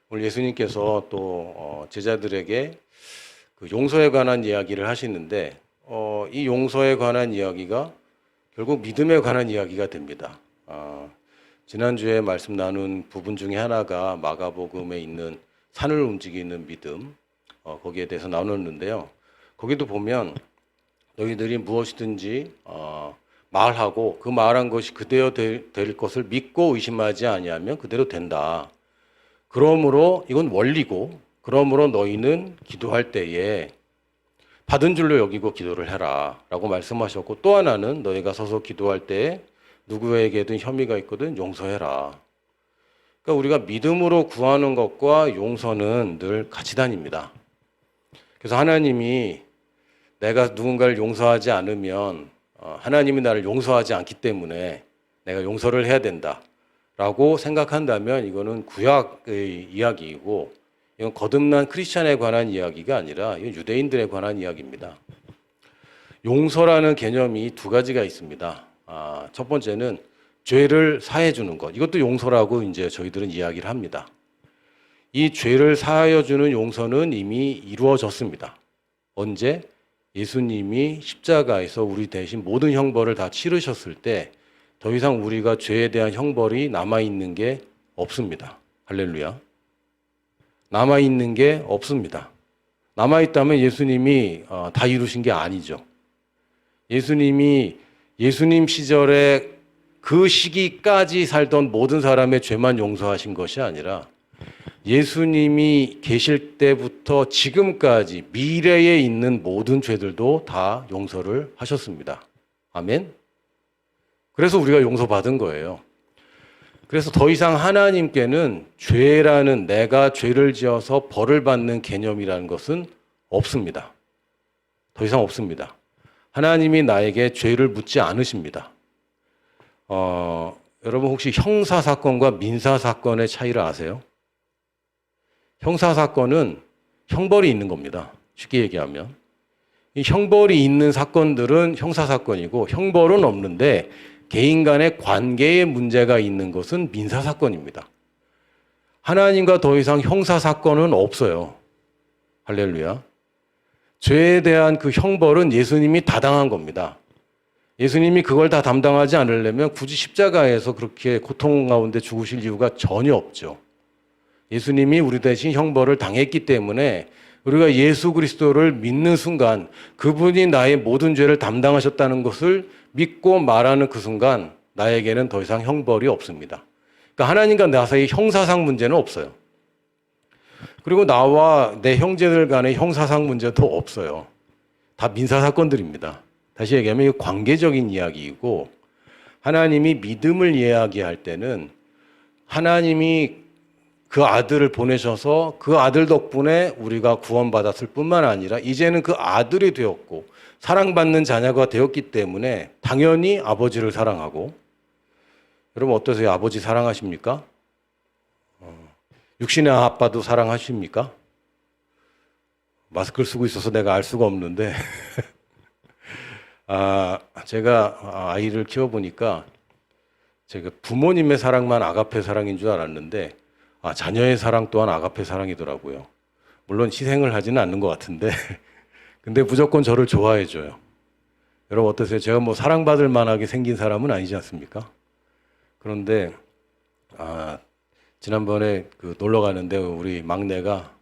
오늘 예수님께서 또 제자들에게 그 용서에 관한 이야기를 하시는데 이 용서에 관한 이야기가 결국 믿음에 관한 이야기가 됩니다. 지난주에 말씀 나눈 부분 중에 하나가 마가복음에 있는 산을 움직이는 믿음, 거기에 대해서 나눴는데요. 거기도 보면 너희들이 무엇이든지 말하고 그 말한 것이 그대로 될 것을 믿고 의심하지 아니하면 그대로 된다. 그러므로 이건 원리고, 그러므로 너희는 기도할 때에 받은 줄로 여기고 기도를 해라 라고 말씀하셨고, 또 하나는 너희가 서서 기도할 때에 누구에게든 혐의가 있거든 용서해라. 그러니까 우리가 믿음으로 구하는 것과 용서는 늘 같이 다닙니다. 그래서 하나님이 내가 누군가를 용서하지 않으면 하나님이 나를 용서하지 않기 때문에 내가 용서를 해야 된다 라고 생각한다면 이거는 구약의 이야기이고, 이건 거듭난 크리스찬에 관한 이야기가 아니라 이건 유대인들에 관한 이야기입니다. 용서라는 개념이 두 가지가 있습니다. 첫 번째는 죄를 사해 주는 것. 이것도 용서라고 이제 저희들은 이야기를 합니다. 이 죄를 사하여 주는 용서는 이미 이루어졌습니다. 언제? 예수님이 십자가에서 우리 대신 모든 형벌을 다 치르셨을 때 더 이상 우리가 죄에 대한 형벌이 남아있는 게 없습니다. 할렐루야. 남아있는 게 없습니다. 남아있다면 예수님이 다 이루신 게 아니죠. 예수님이 예수님 시절에 그 시기까지 살던 모든 사람의 죄만 용서하신 것이 아니라 예수님이 계실 때부터 지금까지 미래에 있는 모든 죄들도 다 용서를 하셨습니다. 아멘. 그래서 우리가 용서받은 거예요. 그래서 더 이상 하나님께는 죄라는, 내가 죄를 지어서 벌을 받는 개념이라는 것은 없습니다. 더 이상 없습니다. 하나님이 나에게 죄를 묻지 않으십니다. 여러분 혹시 형사사건과 민사사건의 차이를 아세요? 형사사건은 형벌이 있는 겁니다. 쉽게 얘기하면. 이 형벌이 있는 사건들은 형사사건이고, 형벌은 없는데 개인 간의 관계에 문제가 있는 것은 민사사건입니다. 하나님과 더 이상 형사사건은 없어요. 할렐루야. 죄에 대한 그 형벌은 예수님이 다 당한 겁니다. 예수님이 그걸 다 담당하지 않으려면 굳이 십자가에서 그렇게 고통 가운데 죽으실 이유가 전혀 없죠. 예수님이 우리 대신 형벌을 당했기 때문에 우리가 예수 그리스도를 믿는 순간 그분이 나의 모든 죄를 담당하셨다는 것을 믿고 말하는 그 순간 나에게는 더 이상 형벌이 없습니다. 그러니까 하나님과 나 사이 형사상 문제는 없어요. 그리고 나와 내 형제들 간의 형사상 문제도 없어요. 다 민사사건들입니다. 다시 얘기하면 이거 관계적인 이야기이고, 하나님이 믿음을 이야기할 때는 하나님이 그 아들을 보내셔서 그 아들 덕분에 우리가 구원받았을 뿐만 아니라 이제는 그 아들이 되었고 사랑받는 자녀가 되었기 때문에 당연히 아버지를 사랑하고, 여러분 어떠세요? 아버지 사랑하십니까? 육신의 아빠도 사랑하십니까? 마스크를 쓰고 있어서 내가 알 수가 없는데 제가 아이를 키워보니까 제가 부모님의 사랑만 아가페 사랑인 줄 알았는데 자녀의 사랑 또한 아가페 사랑이더라고요. 물론 희생을 하지는 않는 것 같은데 근데 무조건 저를 좋아해 줘요. 여러분 어떠세요? 제가 뭐 사랑받을 만하게 생긴 사람은 아니지 않습니까? 그런데 지난번에 그 놀러 가는데 우리 막내가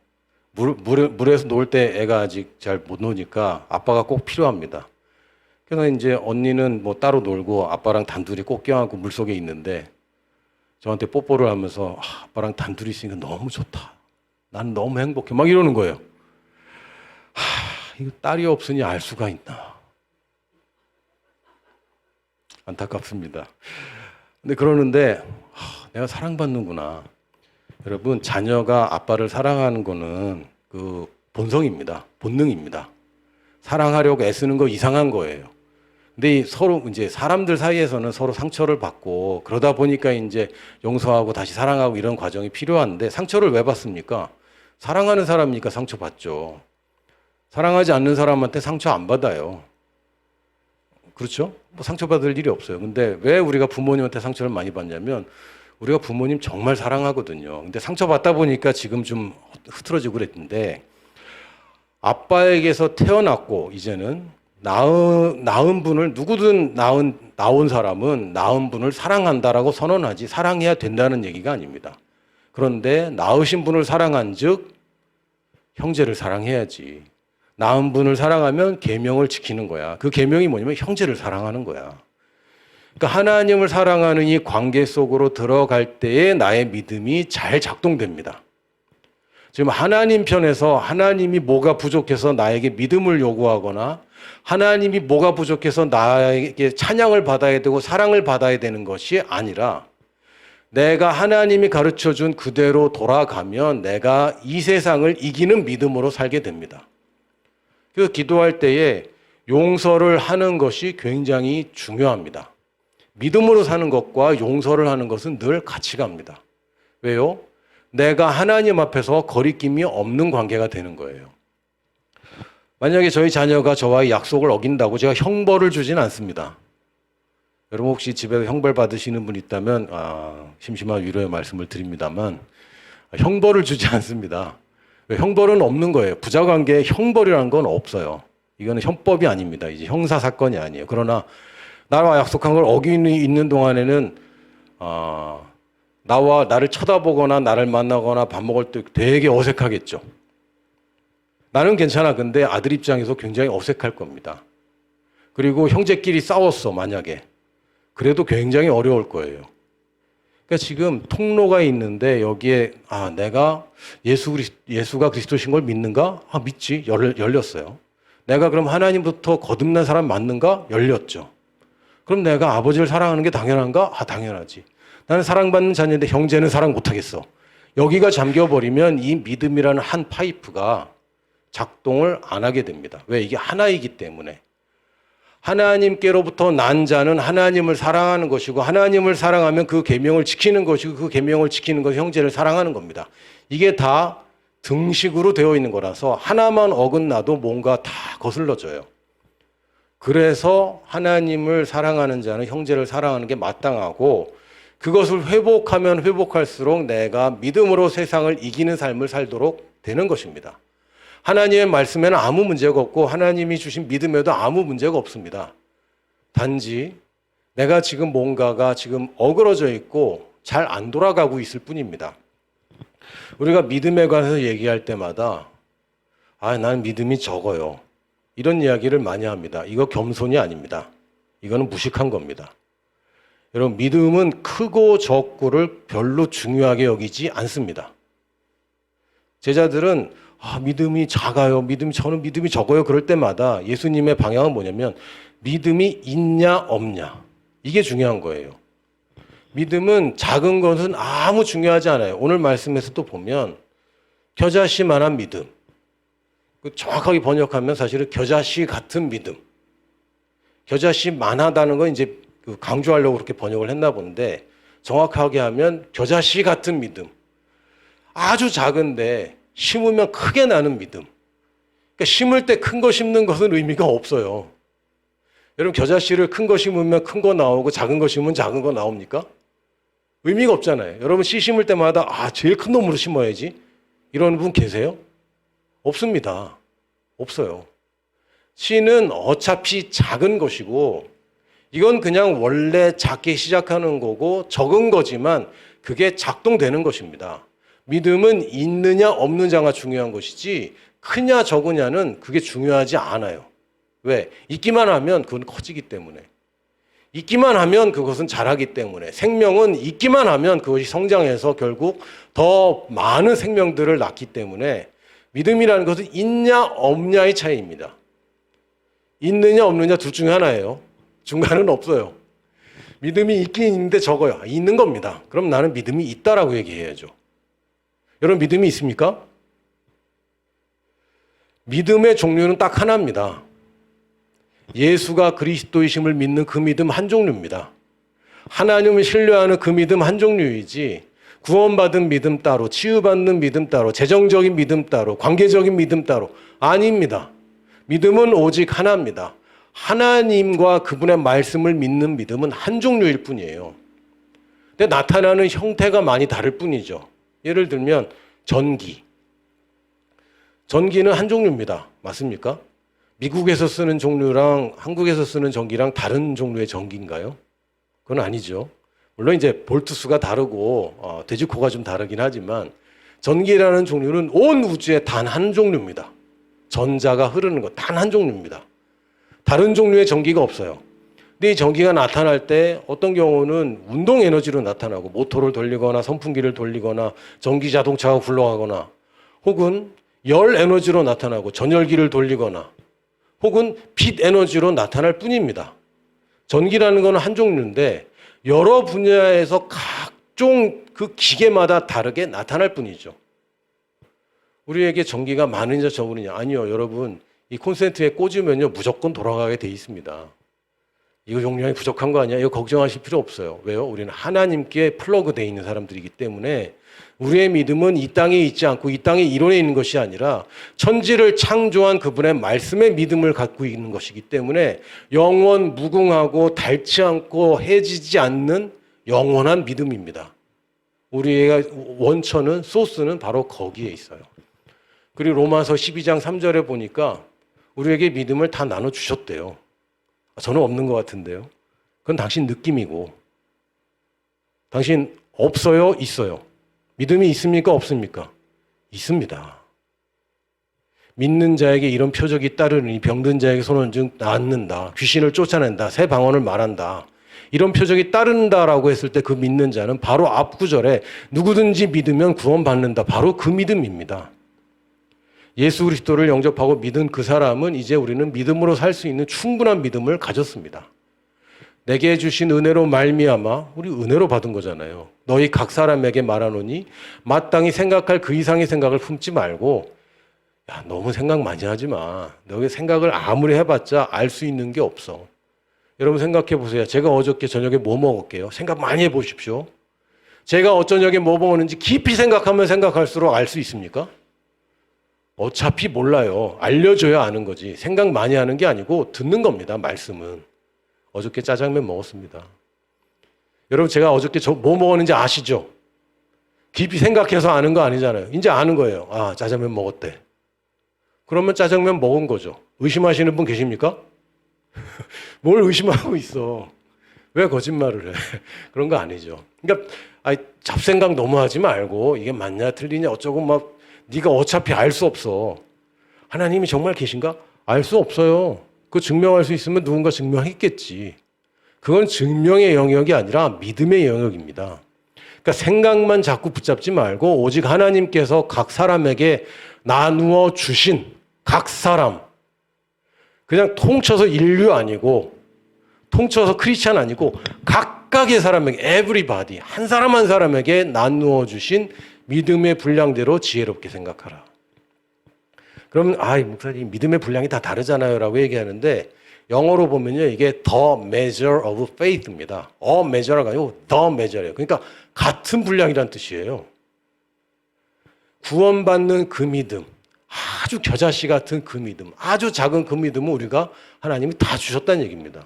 물에서 놀 때 애가 아직 잘 못 노니까 아빠가 꼭 필요합니다. 그래서 이제 언니는 뭐 따로 놀고 아빠랑 단둘이 꼭 껴안고 물속에 있는데 저한테 뽀뽀를 하면서 아빠랑 단둘이 있으니까 너무 좋다. 난 너무 행복해. 막 이러는 거예요. 이거 딸이 없으니 알 수가 있나. 안타깝습니다. 근데 그러는데 내가 사랑받는구나. 여러분 자녀가 아빠를 사랑하는 거는 그 본성입니다. 본능입니다. 사랑하려고 애쓰는 거 이상한 거예요. 근데 서로 이제 사람들 사이에서는 서로 상처를 받고 그러다 보니까 이제 용서하고 다시 사랑하고 이런 과정이 필요한데, 상처를 왜 받습니까? 사랑하는 사람이니까 상처받죠. 사랑하지 않는 사람한테 상처 안 받아요. 그렇죠? 뭐 상처받을 일이 없어요. 근데 왜 우리가 부모님한테 상처를 많이 받냐면 우리가 부모님 정말 사랑하거든요. 근데 상처받다 보니까 지금 좀 흐트러지고 그랬는데 아빠에게서 태어났고 이제는 낳은 분을 누구든 낳은 사람은 낳은 분을 사랑한다라고 선언하지 사랑해야 된다는 얘기가 아닙니다. 그런데 낳으신 분을 사랑한즉 형제를 사랑해야지. 낳은 분을 사랑하면 계명을 지키는 거야. 그 계명이 뭐냐면 형제를 사랑하는 거야. 그러니까 하나님을 사랑하는 이 관계 속으로 들어갈 때에 나의 믿음이 잘 작동됩니다. 지금 하나님 편에서 하나님이 뭐가 부족해서 나에게 믿음을 요구하거나 하나님이 뭐가 부족해서 나에게 찬양을 받아야 되고 사랑을 받아야 되는 것이 아니라 내가 하나님이 가르쳐준 그대로 돌아가면 내가 이 세상을 이기는 믿음으로 살게 됩니다. 그래서 기도할 때에 용서를 하는 것이 굉장히 중요합니다. 믿음으로 사는 것과 용서를 하는 것은 늘 같이 갑니다. 왜요? 내가 하나님 앞에서 거리낌이 없는 관계가 되는 거예요. 만약에 저희 자녀가 저와의 약속을 어긴다고 제가 형벌을 주진 않습니다. 여러분 혹시 집에서 형벌 받으시는 분 있다면 심심한 위로의 말씀을 드립니다만 형벌을 주지 않습니다. 형벌은 없는 거예요. 부자관계에 형벌이라는 건 없어요. 이거는 형법이 아닙니다. 이제 형사사건이 아니에요. 그러나 나와 약속한 걸 어기는 있는 동안에는 나와 나를 쳐다보거나 나를 만나거나 밥 먹을 때 되게 어색하겠죠. 나는 괜찮아. 근데 아들 입장에서 굉장히 어색할 겁니다. 그리고 형제끼리 싸웠어, 만약에. 그래도 굉장히 어려울 거예요. 그러니까 지금 통로가 있는데 여기에 내가 예수가 그리스도신 걸 믿는가? 믿지. 열렸어요. 내가 그럼 하나님부터 거듭난 사람 맞는가? 열렸죠. 그럼 내가 아버지를 사랑하는 게 당연한가? 당연하지. 나는 사랑받는 자녀인데 형제는 사랑 못하겠어. 여기가 잠겨버리면 이 믿음이라는 한 파이프가 작동을 안 하게 됩니다. 왜? 이게 하나이기 때문에. 하나님께로부터 난 자는 하나님을 사랑하는 것이고 하나님을 사랑하면 그 계명을 지키는 것이고 그 계명을 지키는 것이 형제를 사랑하는 겁니다. 이게 다 등식으로 되어 있는 거라서 하나만 어긋나도 뭔가 다 거슬러져요. 그래서 하나님을 사랑하는 자는 형제를 사랑하는 게 마땅하고 그것을 회복하면 회복할수록 내가 믿음으로 세상을 이기는 삶을 살도록 되는 것입니다. 하나님의 말씀에는 아무 문제가 없고 하나님이 주신 믿음에도 아무 문제가 없습니다. 단지 내가 지금 뭔가가 지금 어그러져 있고 잘 안 돌아가고 있을 뿐입니다. 우리가 믿음에 관해서 얘기할 때마다 난 믿음이 적어요. 이런 이야기를 많이 합니다. 이거 겸손이 아닙니다. 이거는 무식한 겁니다. 여러분, 믿음은 크고 적고를 별로 중요하게 여기지 않습니다. 제자들은 믿음이 작아요. 저는 믿음이 적어요. 그럴 때마다 예수님의 방향은 뭐냐면 믿음이 있냐 없냐. 이게 중요한 거예요. 믿음은 작은 것은 아무 중요하지 않아요. 오늘 말씀에서 또 보면 겨자씨만한 믿음. 정확하게 번역하면 사실은 겨자씨 같은 믿음. 겨자씨만하다는 건 이제 강조하려고 그렇게 번역을 했나 본데 정확하게 하면 겨자씨 같은 믿음. 아주 작은데 심으면 크게 나는 믿음. 그러니까 심을 때 큰 거 심는 것은 의미가 없어요. 여러분 겨자씨를 큰 거 심으면 큰 거 나오고 작은 거 심으면 작은 거 나옵니까? 의미가 없잖아요. 여러분 씨 심을 때마다 제일 큰 놈으로 심어야지. 이런 분 계세요? 없습니다. 없어요. 씨는 어차피 작은 것이고 이건 그냥 원래 작게 시작하는 거고 적은 거지만 그게 작동되는 것입니다. 믿음은 있느냐 없느냐가 중요한 것이지 크냐 적으냐는 그게 중요하지 않아요. 왜? 있기만 하면 그건 커지기 때문에. 있기만 하면 그것은 자라기 때문에. 생명은 있기만 하면 그것이 성장해서 결국 더 많은 생명들을 낳기 때문에 믿음이라는 것은 있냐 없냐의 차이입니다. 있느냐 없느냐 둘 중에 하나예요. 중간은 없어요. 믿음이 있긴 있는데 적어요. 있는 겁니다. 그럼 나는 믿음이 있다라고 얘기해야죠. 여러분 믿음이 있습니까? 믿음의 종류는 딱 하나입니다. 예수가 그리스도이심을 믿는 그 믿음 한 종류입니다. 하나님을 신뢰하는 그 믿음 한 종류이지 구원받은 믿음 따로, 치유받는 믿음 따로, 재정적인 믿음 따로, 관계적인 믿음 따로 아닙니다. 믿음은 오직 하나입니다. 하나님과 그분의 말씀을 믿는 믿음은 한 종류일 뿐이에요. 근데 나타나는 형태가 많이 다를 뿐이죠. 예를 들면 전기. 전기는 한 종류입니다. 맞습니까? 미국에서 쓰는 종류랑 한국에서 쓰는 전기랑 다른 종류의 전기인가요? 그건 아니죠. 물론 이제 볼트 수가 다르고 되지코가 좀 다르긴 하지만 전기라는 종류는 온 우주에 단 한 종류입니다. 전자가 흐르는 것 단 한 종류입니다. 다른 종류의 전기가 없어요. 근데 이 전기가 나타날 때 어떤 경우는 운동 에너지로 나타나고 모터를 돌리거나 선풍기를 돌리거나 전기 자동차가 굴러가거나 혹은 열 에너지로 나타나고 전열기를 돌리거나 혹은 빛 에너지로 나타날 뿐입니다. 전기라는 건 한 종류인데 여러 분야에서 각종 그 기계마다 다르게 나타날 뿐이죠. 우리에게 전기가 많으냐 적으느냐? 아니요, 여러분. 이 콘센트에 꽂으면요 무조건 돌아가게 돼 있습니다. 이거 용량이 부족한 거 아니야? 이거 걱정하실 필요 없어요. 왜요? 우리는 하나님께 플러그 돼 있는 사람들이기 때문에 우리의 믿음은 이 땅에 있지 않고 이 땅의 이론에 있는 것이 아니라 천지를 창조한 그분의 말씀의 믿음을 갖고 있는 것이기 때문에 영원 무궁하고 닳지 않고 해지지 않는 영원한 믿음입니다. 우리의 원천은 소스는 바로 거기에 있어요. 그리고 로마서 12장 3절에 보니까 우리에게 믿음을 다 나눠주셨대요. 저는 없는 것 같은데요. 그건 당신 느낌이고 당신 없어요? 있어요? 믿음이 있습니까? 없습니까? 있습니다. 믿는 자에게 이런 표적이 따르니 병든 자에게 손을 즉 낫는다. 귀신을 쫓아낸다. 새 방언을 말한다. 이런 표적이 따른다라고 했을 때 그 믿는 자는 바로 앞 구절에 누구든지 믿으면 구원받는다. 바로 그 믿음입니다. 예수 그리스도를 영접하고 믿은 그 사람은 이제 우리는 믿음으로 살 수 있는 충분한 믿음을 가졌습니다. 내게 주신 은혜로 말미암아 우리 은혜로 받은 거잖아요. 너희 각 사람에게 말하노니 마땅히 생각할 그 이상의 생각을 품지 말고 야 너무 생각 많이 하지 마. 너희 생각을 아무리 해봤자 알 수 있는 게 없어. 여러분 생각해 보세요. 제가 어저께 저녁에 뭐 먹을게요? 생각 많이 해보십시오. 제가 어저녁에 뭐 먹었는지 깊이 생각하면 생각할수록 알 수 있습니까? 어차피 몰라요. 알려줘야 아는 거지. 생각 많이 하는 게 아니고 듣는 겁니다. 말씀은. 어저께 짜장면 먹었습니다. 여러분 제가 어저께 뭐 먹었는지 아시죠? 깊이 생각해서 아는 거 아니잖아요. 이제 아는 거예요. 아 짜장면 먹었대. 그러면 짜장면 먹은 거죠. 의심하시는 분 계십니까? 뭘 의심하고 있어. 왜 거짓말을 해? 그런 거 아니죠. 그러니까 잡생각 너무 하지 말고 이게 맞냐 틀리냐 어쩌고 막 네가 어차피 알 수 없어. 하나님이 정말 계신가? 알 수 없어요. 그거 증명할 수 있으면 누군가 증명했겠지. 그건 증명의 영역이 아니라 믿음의 영역입니다. 그러니까 생각만 자꾸 붙잡지 말고 오직 하나님께서 각 사람에게 나누어 주신 각 사람 그냥 통쳐서 인류 아니고 통쳐서 크리스찬 아니고 각각의 사람에게 everybody 한 사람 한 사람에게 나누어 주신 믿음의 분량대로 지혜롭게 생각하라. 그러면 목사님 믿음의 분량이 다 다르잖아요 라고 얘기하는데 영어로 보면요 이게 the measure of faith입니다. measure가 아니고 the measure예요. 그러니까 같은 분량이란 뜻이에요. 구원받는 그 믿음 아주 겨자씨 같은 그 믿음 아주 작은 그 믿음은 우리가 하나님이 다 주셨다는 얘기입니다.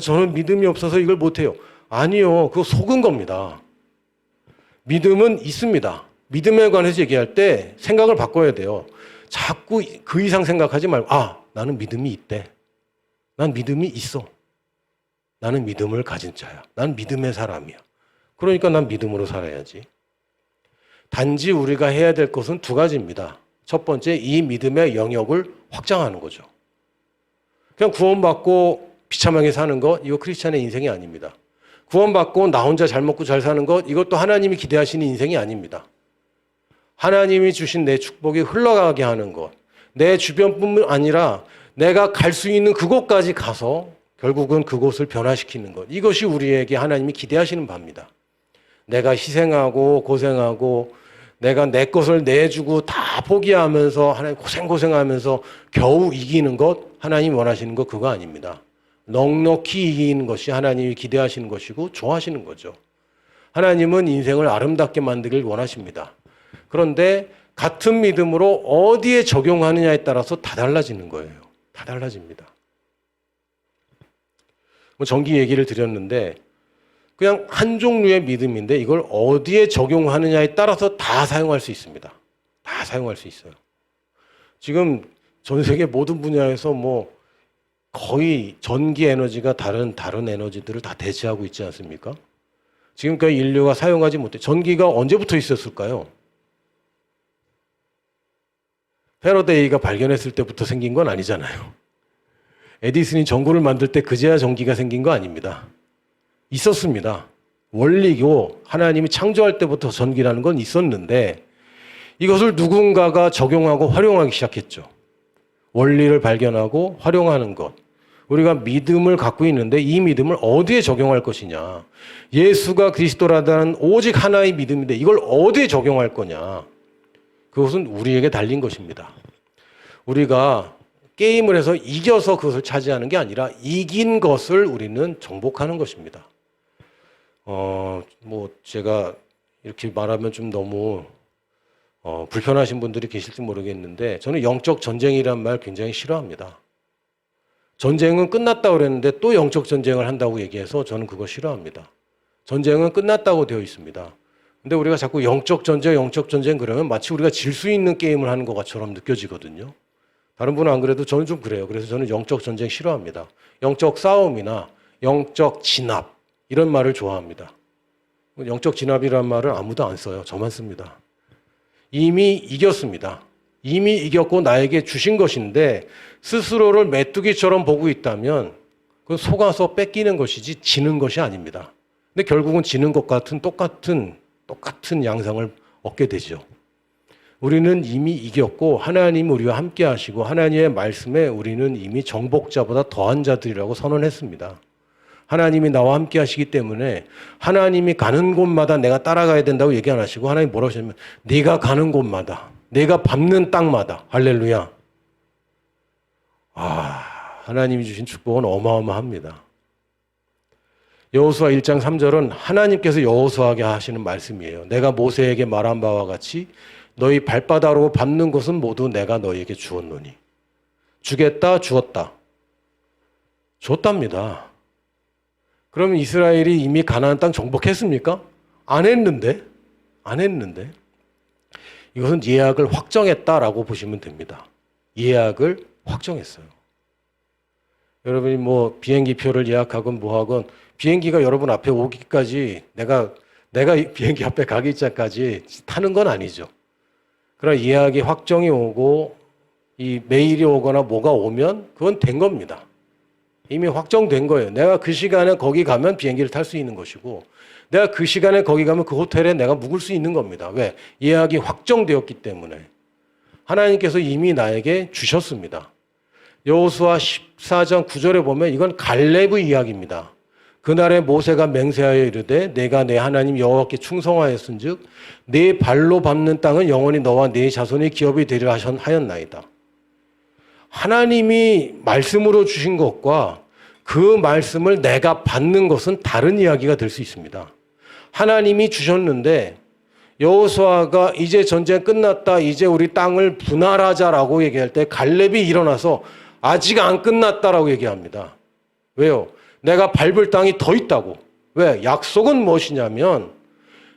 저는 믿음이 없어서 이걸 못해요. 아니요. 그거 속은 겁니다. 믿음은 있습니다. 믿음에 관해서 얘기할 때 생각을 바꿔야 돼요. 자꾸 그 이상 생각하지 말고 나는 믿음이 있대. 난 믿음이 있어. 나는 믿음을 가진 자야. 난 믿음의 사람이야. 그러니까 난 믿음으로 살아야지. 단지 우리가 해야 될 것은 두 가지입니다. 첫 번째, 이 믿음의 영역을 확장하는 거죠. 그냥 구원받고 비참하게 사는 것, 이거 크리스찬의 인생이 아닙니다. 구원받고 나 혼자 잘 먹고 잘 사는 것, 이것도 하나님이 기대하시는 인생이 아닙니다. 하나님이 주신 내 축복이 흘러가게 하는 것, 내 주변뿐만 아니라 내가 갈 수 있는 그곳까지 가서 결국은 그곳을 변화시키는 것, 이것이 우리에게 하나님이 기대하시는 바입니다. 내가 희생하고 고생하고 내가 내 것을 내주고 다 포기하면서 하나님 고생하면서 겨우 이기는 것, 하나님이 원하시는 것 그거 아닙니다. 넉넉히 이기는 것이 하나님이 기대하시는 것이고 좋아하시는 거죠. 하나님은 인생을 아름답게 만들길 원하십니다. 그런데 같은 믿음으로 어디에 적용하느냐에 따라서 다 달라지는 거예요. 다 달라집니다. 전기 얘기를 드렸는데 그냥 한 종류의 믿음인데 이걸 어디에 적용하느냐에 따라서 다 사용할 수 있습니다. 다 사용할 수 있어요. 지금 전 세계 모든 분야에서 뭐 거의 전기 에너지가 다른 에너지들을 다 대체하고 있지 않습니까? 지금까지 인류가 사용하지 못해 전기가 언제부터 있었을까요? 패러데이가 발견했을 때부터 생긴 건 아니잖아요. 에디슨이 전구를 만들 때 그제야 전기가 생긴 거 아닙니다. 있었습니다. 원리고 하나님이 창조할 때부터 전기라는 건 있었는데 이것을 누군가가 적용하고 활용하기 시작했죠. 원리를 발견하고 활용하는 것. 우리가 믿음을 갖고 있는데 이 믿음을 어디에 적용할 것이냐. 예수가 그리스도라는 오직 하나의 믿음인데 이걸 어디에 적용할 거냐. 그것은 우리에게 달린 것입니다. 우리가 게임을 해서 이겨서 그것을 차지하는 게 아니라 이긴 것을 우리는 정복하는 것입니다. 뭐 제가 이렇게 말하면 좀 너무 불편하신 분들이 계실지 모르겠는데 저는 영적 전쟁이란 말 굉장히 싫어합니다. 전쟁은 끝났다고 그랬는데 또 영적 전쟁을 한다고 얘기해서 저는 그거 싫어합니다. 전쟁은 끝났다고 되어 있습니다. 근데 우리가 자꾸 영적 전쟁 그러면 마치 우리가 질 수 있는 게임을 하는 것처럼 느껴지거든요. 다른 분은 안 그래도 저는 좀 그래요. 그래서 저는 영적 전쟁 싫어합니다. 영적 싸움이나 영적 진압 이런 말을 좋아합니다. 영적 진압이라는 말을 아무도 안 써요. 저만 씁니다. 이미 이겼습니다. 이미 이겼고 나에게 주신 것인데 스스로를 메뚜기처럼 보고 있다면 그건 속아서 뺏기는 것이지 지는 것이 아닙니다. 근데 결국은 지는 것 같은 똑같은 양상을 얻게 되죠. 우리는 이미 이겼고 하나님 우리와 함께 하시고 하나님의 말씀에 우리는 이미 정복자보다 더한 자들이라고 선언했습니다. 하나님이 나와 함께 하시기 때문에 하나님이 가는 곳마다 내가 따라가야 된다고 얘기 안 하시고 하나님 뭐라고 하시냐면 네가 가는 곳마다 내가 밟는 땅마다 할렐루야. 하나님이 주신 축복은 어마어마합니다. 여호수아 1장 3절은 하나님께서 여호수아에게 하시는 말씀이에요. 내가 모세에게 말한 바와 같이 너희 발바닥으로 밟는 것은 모두 내가 너희에게 주었노니. 주겠다, 주었다. 줬답니다. 그러면 이스라엘이 이미 가나안 땅 정복했습니까? 안 했는데. 이것은 예약을 확정했다라고 보시면 됩니다. 예약을 확정했어요. 여러분이 뭐 비행기 표를 예약하건 뭐하건 비행기가 여러분 앞에 오기까지 내가 비행기 앞에 가기 전까지 타는 건 아니죠. 그러나 예약이 확정이 오고 이 메일이 오거나 뭐가 오면 그건 된 겁니다. 이미 확정된 거예요. 내가 그 시간에 거기 가면 비행기를 탈 수 있는 것이고 내가 그 시간에 거기 가면 그 호텔에 내가 묵을 수 있는 겁니다. 왜? 예약이 확정되었기 때문에. 하나님께서 이미 나에게 주셨습니다. 여호수아 14장 9절에 보면 이건 갈렙의 이야기입니다. 그날에 모세가 맹세하여 이르되 내가 내 하나님 여호와께 충성하였은즉 내 발로 밟는 땅은 영원히 너와 네 자손의 기업이 되리라 하였나이다. 하나님이 말씀으로 주신 것과 그 말씀을 내가 받는 것은 다른 이야기가 될 수 있습니다. 하나님이 주셨는데 여호수아가 이제 전쟁 끝났다. 이제 우리 땅을 분할하자라고 얘기할 때 갈렙이 일어나서 아직 안 끝났다라고 얘기합니다. 왜요? 내가 밟을 땅이 더 있다고. 왜? 약속은 무엇이냐면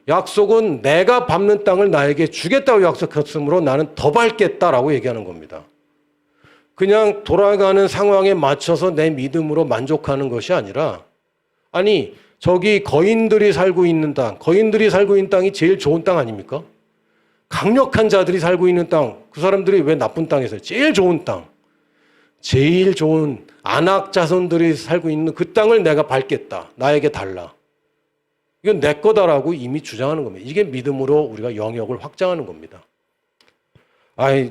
약속은 내가 밟는 땅을 나에게 주겠다고 약속했으므로 나는 더 밟겠다라고 얘기하는 겁니다. 그냥 돌아가는 상황에 맞춰서 내 믿음으로 만족하는 것이 아니라 아니 저기 거인들이 살고 있는 땅이 제일 좋은 땅 아닙니까? 강력한 자들이 살고 있는 땅, 그 사람들이 왜 나쁜 땅에 살아요? 제일 좋은 땅, 제일 좋은 안악 자손들이 살고 있는 그 땅을 내가 밟겠다. 나에게 달라. 이건 내 거다라고 이미 주장하는 겁니다. 이게 믿음으로 우리가 영역을 확장하는 겁니다.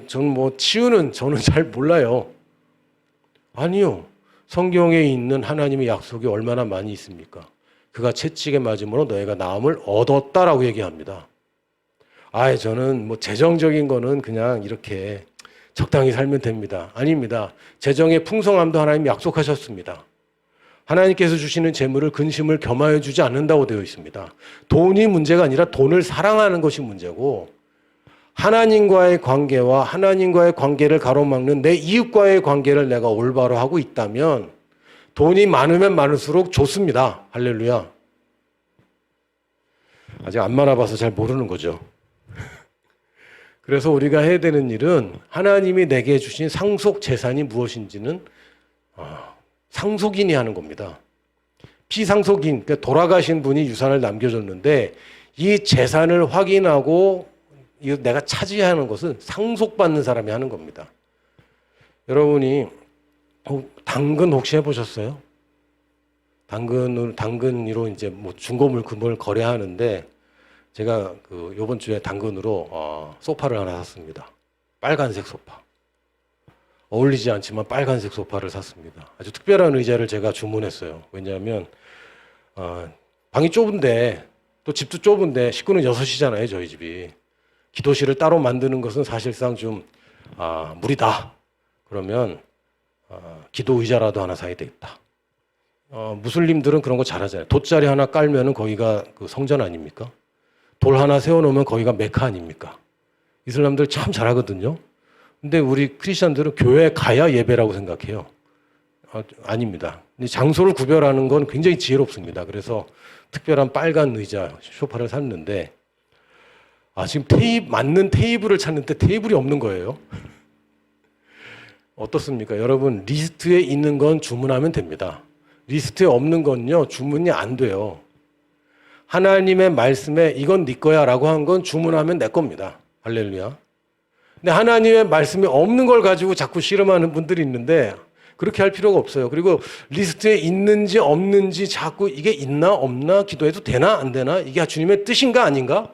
저는 치유는 저는 잘 몰라요. 아니요. 성경에 있는 하나님의 약속이 얼마나 많이 있습니까? 그가 채찍에 맞음으로 너희가 나음을 얻었다라고 얘기합니다. 저는 재정적인 거는 그냥 이렇게 적당히 살면 됩니다. 아닙니다. 재정의 풍성함도 하나님이 약속하셨습니다. 하나님께서 주시는 재물을 근심을 겸하여 주지 않는다고 되어 있습니다. 돈이 문제가 아니라 돈을 사랑하는 것이 문제고 하나님과의 관계와 하나님과의 관계를 가로막는 내 이웃과의 관계를 내가 올바로 하고 있다면 돈이 많으면 많을수록 좋습니다. 할렐루야. 아직 안 만나봐서 잘 모르는 거죠. 그래서 우리가 해야 되는 일은 하나님이 내게 주신 상속 재산이 무엇인지는 상속인이 하는 겁니다. 피상속인, 그러니까 돌아가신 분이 유산을 남겨줬는데 이 재산을 확인하고 내가 차지하는 것은 상속받는 사람이 하는 겁니다. 여러분이 당근 혹시 해보셨어요? 당근으로 이제 뭐 중고 물품을 거래하는데 제가 요번 주에 당근으로 소파를 하나 샀습니다. 빨간색 소파. 어울리지 않지만 빨간색 소파를 샀습니다. 아주 특별한 의자를 제가 주문했어요. 왜냐하면 방이 좁은데 또 집도 좁은데 식구는 6이잖아요, 저희 집이. 기도실을 따로 만드는 것은 사실상 좀 무리다. 그러면 기도 의자라도 하나 사야 되겠다. 무슬림들은 그런 거 잘하잖아요. 돗자리 하나 깔면은 거기가 그 성전 아닙니까? 돌 하나 세워놓으면 거기가 메카 아닙니까? 이슬람들 참 잘하거든요. 근데 우리 크리스천들은 교회에 가야 예배라고 생각해요. 아닙니다. 장소를 구별하는 건 굉장히 지혜롭습니다. 그래서 특별한 빨간 의자, 소파를 샀는데 지금 맞는 테이블을 찾는데 테이블이 없는 거예요. 어떻습니까? 여러분, 리스트에 있는 건 주문하면 됩니다. 리스트에 없는 건요, 주문이 안 돼요. 하나님의 말씀에 이건 네 거야 라고 한 건 주문하면 내 겁니다. 할렐루야. 근데 하나님의 말씀이 없는 걸 가지고 자꾸 씨름하는 분들이 있는데 그렇게 할 필요가 없어요. 그리고 리스트에 있는지 없는지 자꾸 이게 있나 없나 기도해도 되나 안 되나 이게 주님의 뜻인가 아닌가?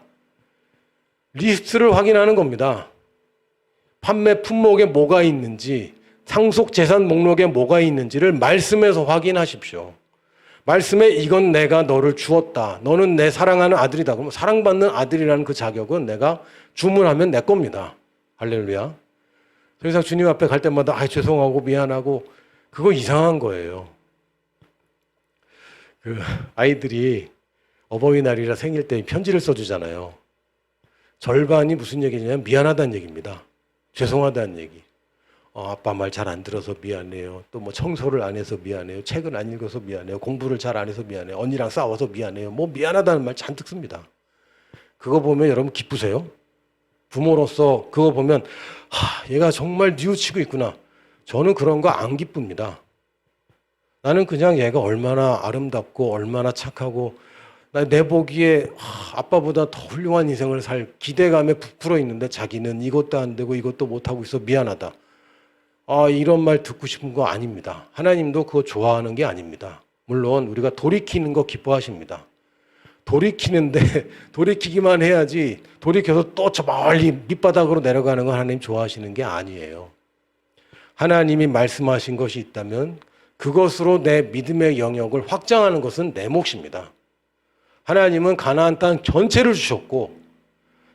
리스트를 확인하는 겁니다. 판매 품목에 뭐가 있는지 상속 재산 목록에 뭐가 있는지를 말씀에서 확인하십시오. 말씀에 이건 내가 너를 주었다. 너는 내 사랑하는 아들이다. 그럼 사랑받는 아들이라는 그 자격은 내가 주문하면 내 겁니다. 할렐루야. 더 이상 주님 앞에 갈 때마다 죄송하고 미안하고 그거 이상한 거예요. 아이들이 어버이날이라 생일 때 편지를 써주잖아요. 절반이 무슨 얘기냐면 미안하다는 얘기입니다. 죄송하다는 얘기. 아빠 말 잘 안 들어서 미안해요. 또 뭐 청소를 안 해서 미안해요. 책을 안 읽어서 미안해요. 공부를 잘 안 해서 미안해요. 언니랑 싸워서 미안해요. 뭐 미안하다는 말 잔뜩 씁니다. 그거 보면 여러분 기쁘세요? 부모로서 그거 보면 얘가 정말 뉘우치고 있구나. 저는 그런 거 안 기쁩니다. 나는 그냥 얘가 얼마나 아름답고 얼마나 착하고 내 보기에 아빠보다 더 훌륭한 인생을 살 기대감에 부풀어 있는데 자기는 이것도 안 되고 이것도 못하고 있어 미안하다. 이런 말 듣고 싶은 거 아닙니다. 하나님도 그거 좋아하는 게 아닙니다. 물론 우리가 돌이키는 거 기뻐하십니다. 돌이키기만 해야지 돌이켜서 또 저 멀리 밑바닥으로 내려가는 건 하나님 좋아하시는 게 아니에요. 하나님이 말씀하신 것이 있다면 그것으로 내 믿음의 영역을 확장하는 것은 내 몫입니다. 하나님은 가나안 땅 전체를 주셨고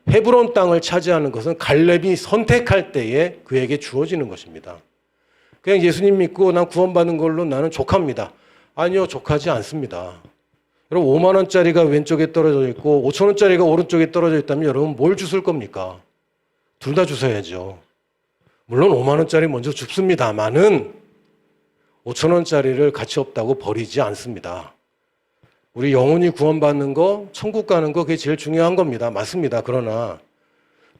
헤브론 땅을 차지하는 것은 갈렙이 선택할 때에 그에게 주어지는 것입니다. 그냥 예수님 믿고 난 구원받은 걸로 나는 족합니다. 아니요, 족하지 않습니다. 여러분 5만 원짜리가 왼쪽에 떨어져 있고 5천 원짜리가 오른쪽에 떨어져 있다면 여러분 뭘 주실 겁니까? 둘 다 주셔야죠. 물론 5만 원짜리 먼저 줍습니다만은 5천 원짜리를 가치 없다고 버리지 않습니다. 우리 영혼이 구원받는 거, 천국 가는 거 그게 제일 중요한 겁니다. 맞습니다. 그러나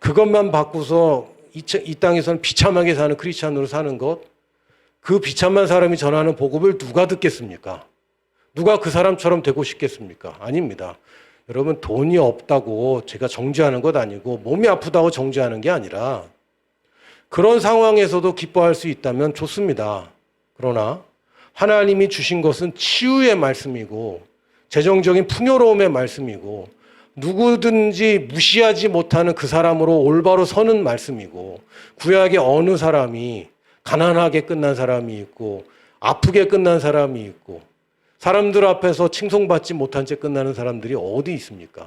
그것만 바꾸서 이 땅에서는 비참하게 사는 크리스찬으로 사는 것, 그 비참한 사람이 전하는 복음을 누가 듣겠습니까? 누가 그 사람처럼 되고 싶겠습니까? 아닙니다. 여러분 돈이 없다고 제가 정죄하는 것 아니고 몸이 아프다고 정죄하는 게 아니라 그런 상황에서도 기뻐할 수 있다면 좋습니다. 그러나 하나님이 주신 것은 치유의 말씀이고 재정적인 풍요로움의 말씀이고 누구든지 무시하지 못하는 그 사람으로 올바로 서는 말씀이고 구약의 어느 사람이 가난하게 끝난 사람이 있고 아프게 끝난 사람이 있고 사람들 앞에서 칭송받지 못한 채 끝나는 사람들이 어디 있습니까?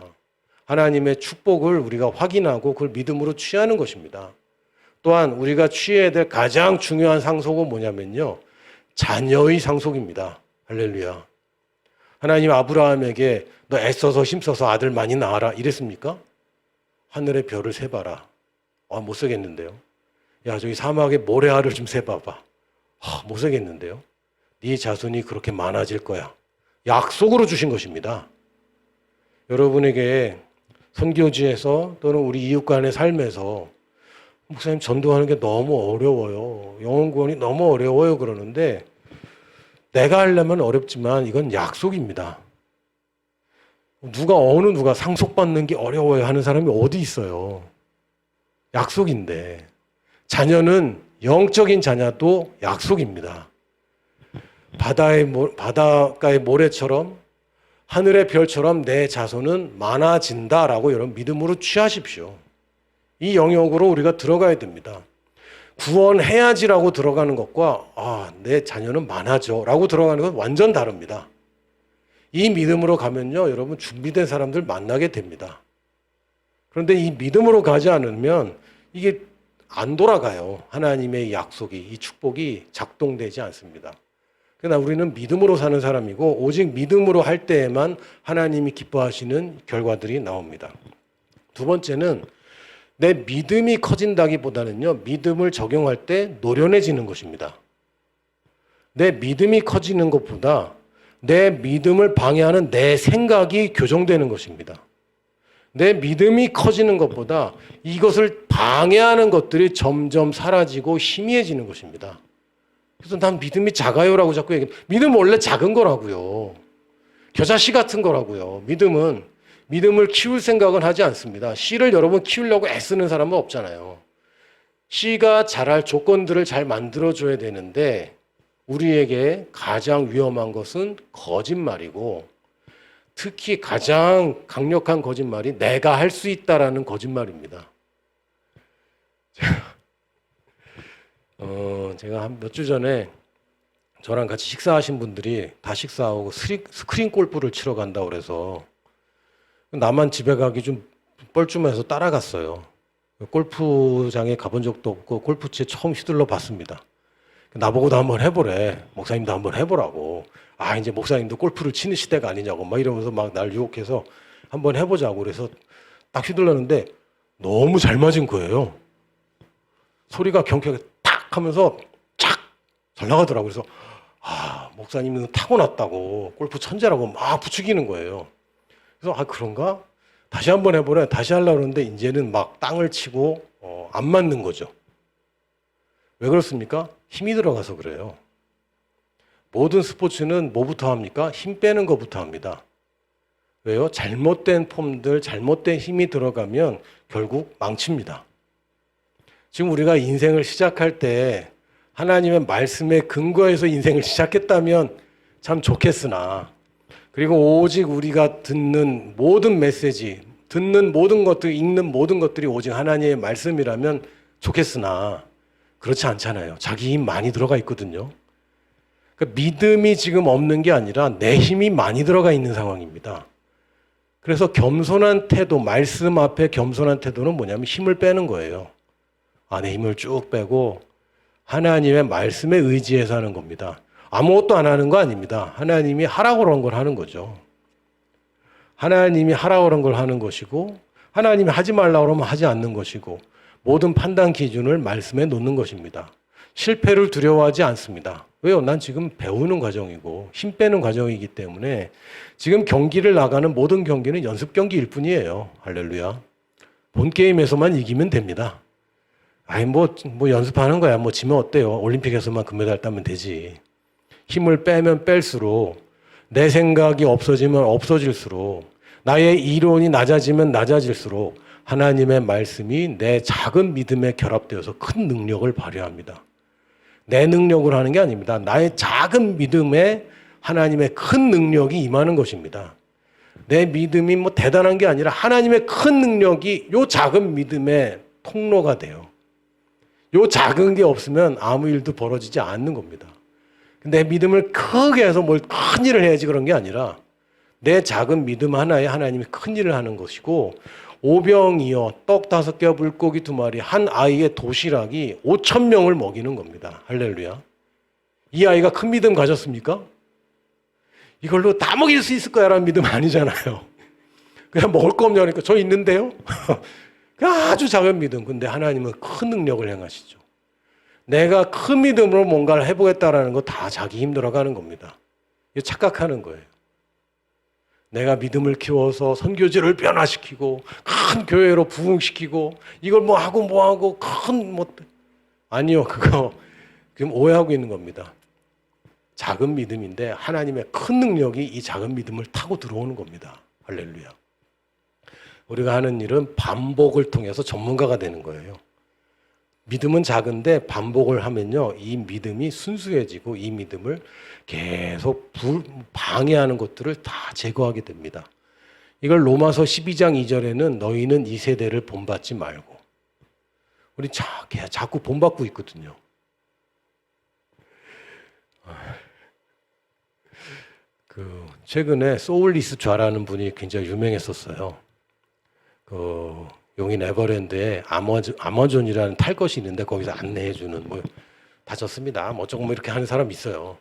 하나님의 축복을 우리가 확인하고 그걸 믿음으로 취하는 것입니다. 또한 우리가 취해야 될 가장 중요한 상속은 뭐냐면요. 자녀의 상속입니다. 할렐루야. 하나님 아브라함에게 너 애써서 힘써서 아들 많이 낳아라 이랬습니까? 하늘의 별을 세봐라. 못 세겠는데요. 야 저기 사막의 모래알을 좀 세봐봐. 못 세겠는데요. 네 자손이 그렇게 많아질 거야. 약속으로 주신 것입니다. 여러분에게 선교지에서 또는 우리 이웃 간의 삶에서 목사님 전도하는 게 너무 어려워요. 영혼 구원이 너무 어려워요. 그러는데 내가 하려면 어렵지만 이건 약속입니다. 누가 상속받는 게 어려워요 하는 사람이 어디 있어요. 약속인데 자녀는 영적인 자녀도 약속입니다. 바닷가의 모래처럼 하늘의 별처럼 내 자손은 많아진다라고 여러분 믿음으로 취하십시오. 이 영역으로 우리가 들어가야 됩니다. 구원해야지라고 들어가는 것과 내 자녀는 많아져라고 들어가는 건 완전 다릅니다. 이 믿음으로 가면요, 여러분 준비된 사람들 만나게 됩니다. 그런데 이 믿음으로 가지 않으면 이게 안 돌아가요. 하나님의 약속이, 이 축복이 작동되지 않습니다. 그러나 우리는 믿음으로 사는 사람이고 오직 믿음으로 할 때에만 하나님이 기뻐하시는 결과들이 나옵니다. 두 번째는 내 믿음이 커진다기보다는요, 믿음을 적용할 때 노련해지는 것입니다. 내 믿음이 커지는 것보다 내 믿음을 방해하는 내 생각이 교정되는 것입니다. 내 믿음이 커지는 것보다 이것을 방해하는 것들이 점점 사라지고 희미해지는 것입니다. 그래서 난 믿음이 작아요라고 자꾸 얘기해요. 믿음은 원래 작은 거라고요. 겨자씨 같은 거라고요. 믿음을 키울 생각은 하지 않습니다. 씨를 여러분 키우려고 애쓰는 사람은 없잖아요. 씨가 자랄 조건들을 잘 만들어줘야 되는데 우리에게 가장 위험한 것은 거짓말이고 특히 가장 강력한 거짓말이 내가 할 수 있다라는 거짓말입니다. 제가 한 몇 주 전에 저랑 같이 식사하신 분들이 다 식사하고 스크린 골프를 치러 간다고 그래서 나만 집에 가기 좀 뻘쭘해서 따라갔어요. 골프장에 가본 적도 없고 골프채 처음 휘둘러 봤습니다. 나보고도 한번 해보래. 목사님도 한번 해보라고. 이제 목사님도 골프를 치는 시대가 아니냐고 막 이러면서 막 날 유혹해서 한번 해보자고 그래서 딱 휘둘렀는데 너무 잘 맞은 거예요. 소리가 경쾌하게 탁 하면서 착 잘 나가더라고요. 그래서 목사님은 타고났다고 골프 천재라고 막 부추기는 거예요. 그래서 그런가? 다시 한번 해보래. 다시 하려고 그러는데 이제는 막 땅을 치고 안 맞는 거죠. 왜 그렇습니까? 힘이 들어가서 그래요. 모든 스포츠는 뭐부터 합니까? 힘 빼는 것부터 합니다. 왜요? 잘못된 폼들, 잘못된 힘이 들어가면 결국 망칩니다. 지금 우리가 인생을 시작할 때 하나님의 말씀에 근거해서 인생을 시작했다면 참 좋겠으나 그리고 오직 우리가 듣는 모든 메시지, 듣는 모든 것들, 읽는 모든 것들이 오직 하나님의 말씀이라면 좋겠으나 그렇지 않잖아요. 자기 힘 많이 들어가 있거든요. 그러니까 믿음이 지금 없는 게 아니라 내 힘이 많이 들어가 있는 상황입니다. 그래서 겸손한 태도, 말씀 앞에 겸손한 태도는 뭐냐면 힘을 빼는 거예요. 내 힘을 쭉 빼고 하나님의 말씀에 의지해서 하는 겁니다. 아무것도 안 하는 거 아닙니다. 하나님이 하라고 그런 걸 하는 거죠. 하나님이 하라고 그런 걸 하는 것이고 하나님이 하지 말라고 그러면 하지 않는 것이고 모든 판단 기준을 말씀에 놓는 것입니다. 실패를 두려워하지 않습니다. 왜요? 난 지금 배우는 과정이고 힘 빼는 과정이기 때문에 지금 경기를 나가는 모든 경기는 연습 경기일 뿐이에요. 할렐루야. 본 게임에서만 이기면 됩니다. 뭐 연습하는 거야. 뭐 지면 어때요? 올림픽에서만 금메달 따면 되지. 힘을 빼면 뺄수록 내 생각이 없어지면 없어질수록 나의 이론이 낮아지면 낮아질수록 하나님의 말씀이 내 작은 믿음에 결합되어서 큰 능력을 발휘합니다. 내 능력을 하는 게 아닙니다. 나의 작은 믿음에 하나님의 큰 능력이 임하는 것입니다. 내 믿음이 뭐 대단한 게 아니라 하나님의 큰 능력이 요 작은 믿음의 통로가 돼요. 요 작은 게 없으면 아무 일도 벌어지지 않는 겁니다. 내 믿음을 크게 해서 뭘 큰 일을 해야지 그런 게 아니라 내 작은 믿음 하나에 하나님이 큰 일을 하는 것이고 오병이어 떡 5개와 물고기 2마리 한 아이의 도시락이 5,000명을 먹이는 겁니다. 할렐루야. 이 아이가 큰 믿음 가졌습니까? 이걸로 다 먹일 수 있을 거야 라는 믿음 아니잖아요. 그냥 먹을 거 없냐니까 저 있는데요. 아주 작은 믿음. 근데 하나님은 큰 능력을 행하시죠. 내가 큰 믿음으로 뭔가를 해보겠다라는 거 다 자기 힘 들어가는 겁니다. 이거 착각하는 거예요. 내가 믿음을 키워서 선교지를 변화시키고 큰 교회로 부흥시키고 이걸 뭐 하고 큰 뭐 아니요. 그거 지금 오해하고 있는 겁니다. 작은 믿음인데 하나님의 큰 능력이 이 작은 믿음을 타고 들어오는 겁니다. 할렐루야. 우리가 하는 일은 반복을 통해서 전문가가 되는 거예요. 믿음은 작은데 반복을 하면요, 이 믿음이 순수해지고 이 믿음을 계속 방해하는 것들을 다 제거하게 됩니다. 이걸 로마서 12장 2절에는 너희는 이 세대를 본받지 말고, 우리 자꾸 본받고 있거든요. 최근에 소울리스 좌라는 분이 굉장히 유명했었어요. 용인 에버랜드에 아마존이라는 탈 것이 있는데 거기서 안내해주는 뭐 다쳤습니다. 뭐 조금 이렇게 하는 사람 있어요.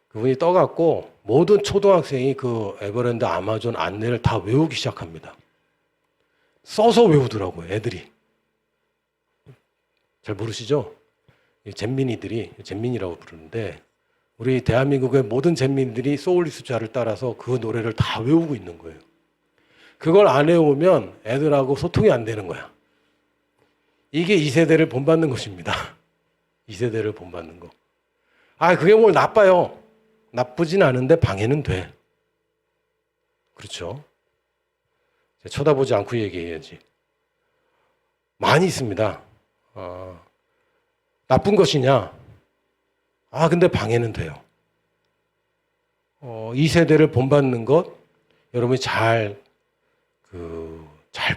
그분이 떠갖고 모든 초등학생이 그 에버랜드 아마존 안내를 다 외우기 시작합니다. 써서 외우더라고요, 애들이. 잘 모르시죠? 잼민이들이, 잼민이라고 부르는데 우리 대한민국의 모든 잼민들이 소울리스 좌를 따라서 그 노래를 다 외우고 있는 거예요. 그걸 안 외우면 애들하고 소통이 안 되는 거야. 이게 이 세대를 본받는 것입니다. 이 세대를 본받는 거. 그게 뭘 나빠요. 나쁘진 않은데 방해는 돼. 그렇죠? 쳐다보지 않고 얘기해야지. 많이 있습니다. 나쁜 것이냐? 근데 방해는 돼요. 이 세대를 본받는 것, 여러분이 잘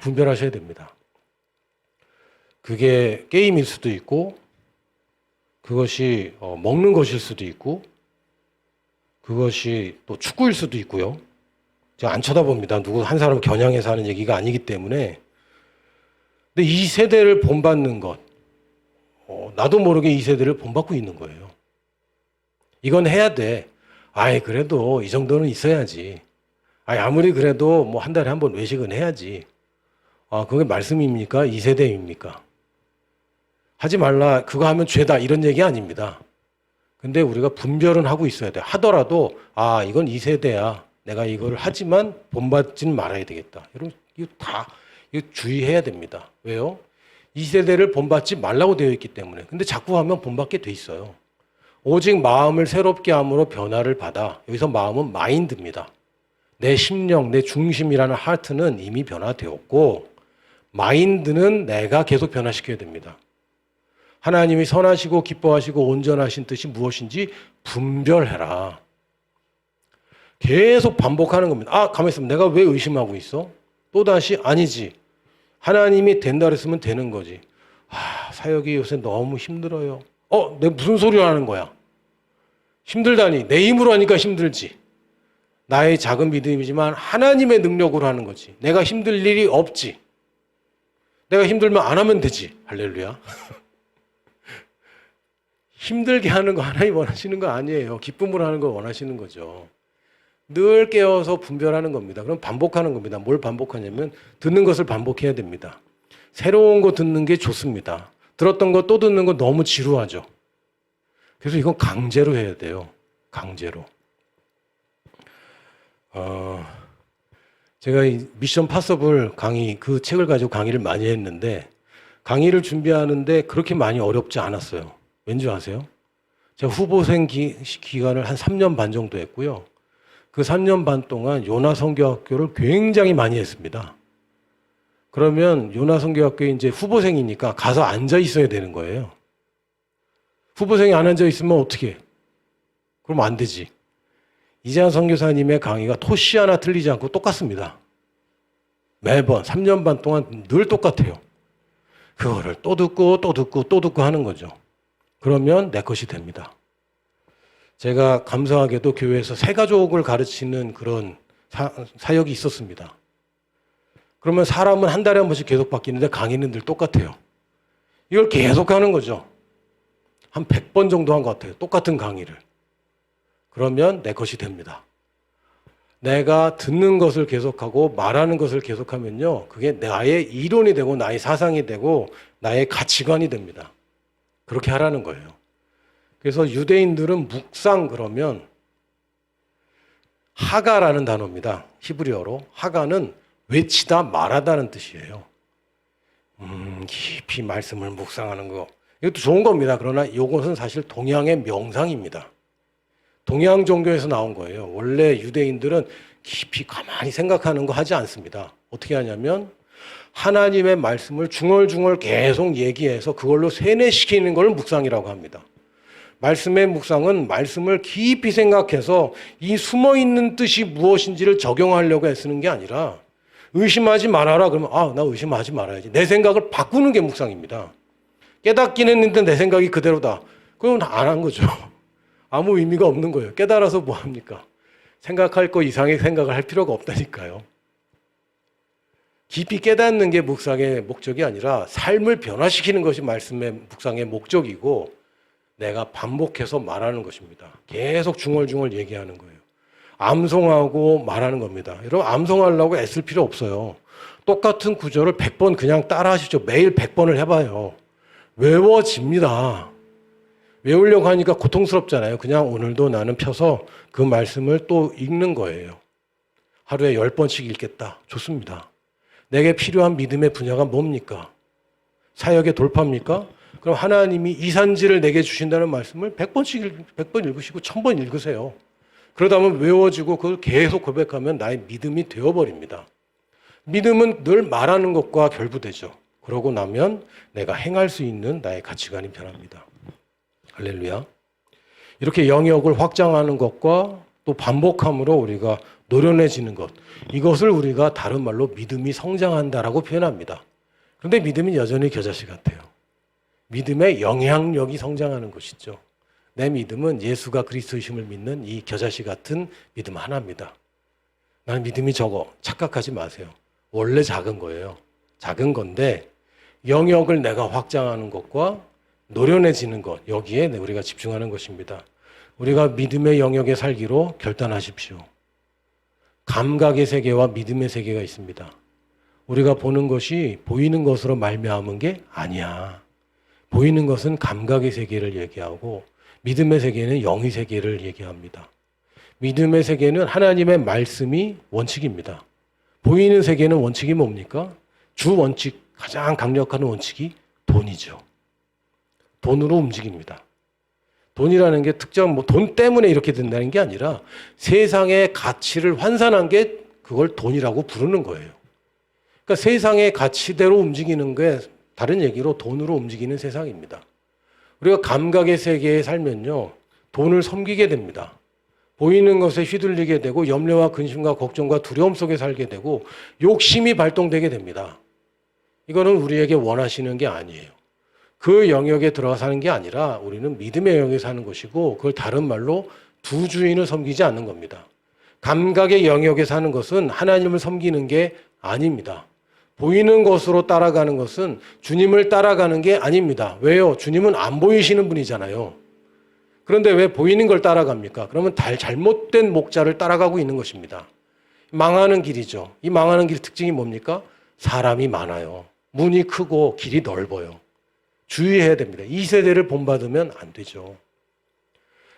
분별하셔야 됩니다. 그게 게임일 수도 있고, 그것이 먹는 것일 수도 있고, 그것이 또 축구일 수도 있고요. 제가 안 쳐다봅니다. 누구 한 사람 겨냥해서 하는 얘기가 아니기 때문에. 근데 이 세대를 본받는 것, 나도 모르게 이 세대를 본받고 있는 거예요. 이건 해야 돼. 그래도 이 정도는 있어야지. 아무리 그래도 뭐 한 달에 한 번 외식은 해야지. 그게 말씀입니까? 이 세대입니까? 하지 말라, 그거 하면 죄다, 이런 얘기 아닙니다. 근데 우리가 분별은 하고 있어야 돼. 하더라도 이건 이 세대야. 내가 이걸 하지만 본받지는 말아야 되겠다. 여러분, 이거 주의해야 됩니다. 왜요? 이 세대를 본받지 말라고 되어 있기 때문에. 근데 자꾸 하면 본받게 돼 있어요. 오직 마음을 새롭게 함으로 변화를 받아. 여기서 마음은 마인드입니다. 내 심령, 내 중심이라는 하트는 이미 변화되었고, 마인드는 내가 계속 변화시켜야 됩니다. 하나님이 선하시고 기뻐하시고 온전하신 뜻이 무엇인지 분별해라. 계속 반복하는 겁니다. 가만히 있으면 내가 왜 의심하고 있어? 또다시 아니지. 하나님이 된다 그랬으면 되는 거지. 사역이 요새 너무 힘들어요. 내가 무슨 소리를 하는 거야? 힘들다니. 내 힘으로 하니까 힘들지. 나의 작은 믿음이지만 하나님의 능력으로 하는 거지. 내가 힘들 일이 없지. 내가 힘들면 안 하면 되지. 할렐루야. 힘들게 하는 거 하나님 원하시는 거 아니에요. 기쁨으로 하는 걸 원하시는 거죠. 늘 깨어서 분별하는 겁니다. 그럼 반복하는 겁니다. 뭘 반복하냐면 듣는 것을 반복해야 됩니다. 새로운 거 듣는 게 좋습니다. 들었던 거 또 듣는 거 너무 지루하죠. 그래서 이건 강제로 해야 돼요. 강제로. 제가 이 미션 파서블 강의, 그 책을 가지고 강의를 많이 했는데 강의를 준비하는데 그렇게 많이 어렵지 않았어요. 왠지 아세요? 제가 후보생 기간을 한 3년 반 정도 했고요. 그 3년 반 동안 요나 선교학교를 굉장히 많이 했습니다. 그러면 요나 선교학교에 이제 후보생이니까 가서 앉아 있어야 되는 거예요. 후보생이 안 앉아 있으면 어떻게 해? 그럼 안 되지. 이재한 선교사님의 강의가 토시 하나 틀리지 않고 똑같습니다. 매번 3년 반 동안 늘 똑같아요. 그거를 또 듣고 또 듣고 또 듣고 하는 거죠. 그러면 내 것이 됩니다. 제가 감사하게도 교회에서 새가족을 가르치는 그런 사역이 있었습니다. 그러면 사람은 한 달에 한 번씩 계속 바뀌는데 강의는 늘 똑같아요. 이걸 계속 하는 거죠. 한 100번 정도 한 것 같아요. 똑같은 강의를. 그러면 내 것이 됩니다. 내가 듣는 것을 계속하고 말하는 것을 계속하면요. 그게 나의 이론이 되고 나의 사상이 되고 나의 가치관이 됩니다. 그렇게 하라는 거예요. 그래서 유대인들은 묵상 그러면 하가라는 단어입니다. 히브리어로. 하가는 외치다 말하다는 뜻이에요. 깊이 말씀을 묵상하는 거. 이것도 좋은 겁니다. 그러나 이것은 사실 동양의 명상입니다. 동양 종교에서 나온 거예요. 원래 유대인들은 깊이 가만히 생각하는 거 하지 않습니다. 어떻게 하냐면 하나님의 말씀을 중얼중얼 계속 얘기해서 그걸로 세뇌시키는 걸 묵상이라고 합니다. 말씀의 묵상은 말씀을 깊이 생각해서 이 숨어있는 뜻이 무엇인지를 적용하려고 애쓰는 게 아니라 의심하지 말아라 그러면 나 의심하지 말아야지. 내 생각을 바꾸는 게 묵상입니다. 깨닫긴 했는데 내 생각이 그대로다. 그럼 안 한 거죠. 아무 의미가 없는 거예요. 깨달아서 뭐 합니까? 생각할 거 이상의 생각을 할 필요가 없다니까요. 깊이 깨닫는 게 묵상의 목적이 아니라 삶을 변화시키는 것이 말씀의 묵상의 목적이고 내가 반복해서 말하는 것입니다. 계속 중얼중얼 얘기하는 거예요. 암송하고 말하는 겁니다. 여러분 암송하려고 애쓸 필요 없어요. 똑같은 구절을 100번 그냥 따라 하시죠. 매일 100번을 해봐요. 외워집니다. 외우려고 하니까 고통스럽잖아요. 그냥 오늘도 나는 펴서 그 말씀을 또 읽는 거예요. 하루에 10번씩 읽겠다. 좋습니다. 내게 필요한 믿음의 분야가 뭡니까? 사역의 돌파입니까? 그럼 하나님이 이 산지를 내게 주신다는 말씀을 100번 읽으시고 1000번 읽으세요. 그러다 보면 외워지고 그걸 계속 고백하면 나의 믿음이 되어버립니다. 믿음은 늘 말하는 것과 결부되죠. 그러고 나면 내가 행할 수 있는 나의 가치관이 변합니다. 할렐루야. 이렇게 영역을 확장하는 것과 또 반복함으로 우리가 노련해지는 것, 이것을 우리가 다른 말로 믿음이 성장한다라고 표현합니다. 그런데 믿음이 여전히 겨자씨 같아요. 믿음의 영향력이 성장하는 것이죠. 내 믿음은 예수가 그리스도이심을 믿는 이 겨자씨 같은 믿음 하나입니다. 나는 믿음이 적어. 착각하지 마세요. 원래 작은 거예요. 작은 건데 영역을 내가 확장하는 것과 노련해지는 것, 여기에 우리가 집중하는 것입니다. 우리가 믿음의 영역에 살기로 결단하십시오. 감각의 세계와 믿음의 세계가 있습니다. 우리가 보는 것이 보이는 것으로 말미암은 게 아니야. 보이는 것은 감각의 세계를 얘기하고 믿음의 세계는 영의 세계를 얘기합니다. 믿음의 세계는 하나님의 말씀이 원칙입니다. 보이는 세계는 원칙이 뭡니까? 주 원칙, 가장 강력한 원칙이 돈이죠. 돈으로 움직입니다. 돈이라는 게 특정 돈 때문에 이렇게 된다는 게 아니라 세상의 가치를 환산한 게 그걸 돈이라고 부르는 거예요. 그러니까 세상의 가치대로 움직이는 게 다른 얘기로 돈으로 움직이는 세상입니다. 우리가 감각의 세계에 살면요, 돈을 섬기게 됩니다. 보이는 것에 휘둘리게 되고 염려와 근심과 걱정과 두려움 속에 살게 되고 욕심이 발동되게 됩니다. 이거는 우리에게 원하시는 게 아니에요. 그 영역에 들어가 사는 게 아니라 우리는 믿음의 영역에 사는 것이고 그걸 다른 말로 두 주인을 섬기지 않는 겁니다. 감각의 영역에 사는 것은 하나님을 섬기는 게 아닙니다. 보이는 것으로 따라가는 것은 주님을 따라가는 게 아닙니다. 왜요? 주님은 안 보이시는 분이잖아요. 그런데 왜 보이는 걸 따라갑니까? 그러면 잘못된 목자를 따라가고 있는 것입니다. 망하는 길이죠. 이 망하는 길 특징이 뭡니까? 사람이 많아요. 문이 크고 길이 넓어요. 주의해야 됩니다. 이 세대를 본받으면 안 되죠.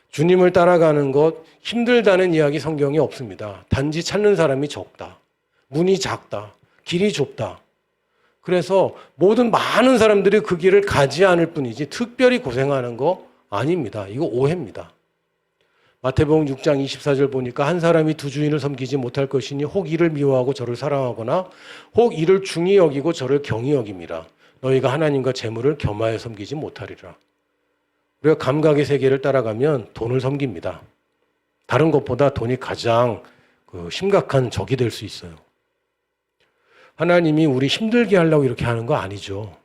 주님을 따라가는 것 힘들다는 이야기 성경에 없습니다. 단지 찾는 사람이 적다. 문이 작다. 길이 좁다. 그래서 많은 사람들이 그 길을 가지 않을 뿐이지 특별히 고생하는 거 아닙니다. 이거 오해입니다. 마태복음 6장 24절 보니까 한 사람이 두 주인을 섬기지 못할 것이니 혹 이를 미워하고 저를 사랑하거나 혹 이를 중히 여기고 저를 경히 여김이라. 너희가 하나님과 재물을 겸하여 섬기지 못하리라. 우리가 감각의 세계를 따라가면 돈을 섬깁니다. 다른 것보다 돈이 가장 심각한 적이 될 수 있어요. 하나님이 우리 힘들게 하려고 이렇게 하는 거 아니죠.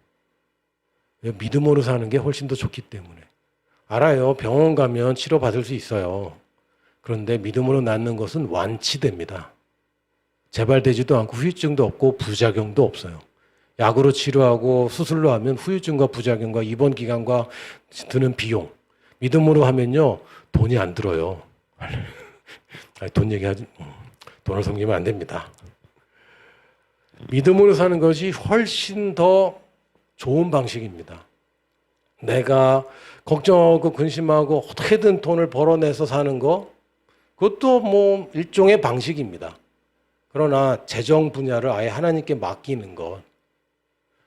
믿음으로 사는 게 훨씬 더 좋기 때문에. 알아요. 병원 가면 치료받을 수 있어요. 그런데 믿음으로 낫는 것은 완치됩니다. 재발되지도 않고 후유증도 없고 부작용도 없어요. 약으로 치료하고 수술로 하면 후유증과 부작용과 입원 기간과 드는 비용. 믿음으로 하면요. 돈이 안 들어요. 돈 얘기하지. 돈을 섬기면 안 됩니다. 믿음으로 사는 것이 훨씬 더 좋은 방식입니다. 내가 걱정하고 근심하고 어떻게든 돈을 벌어내서 사는 거, 그것도 뭐 일종의 방식입니다. 그러나 재정 분야를 아예 하나님께 맡기는 것,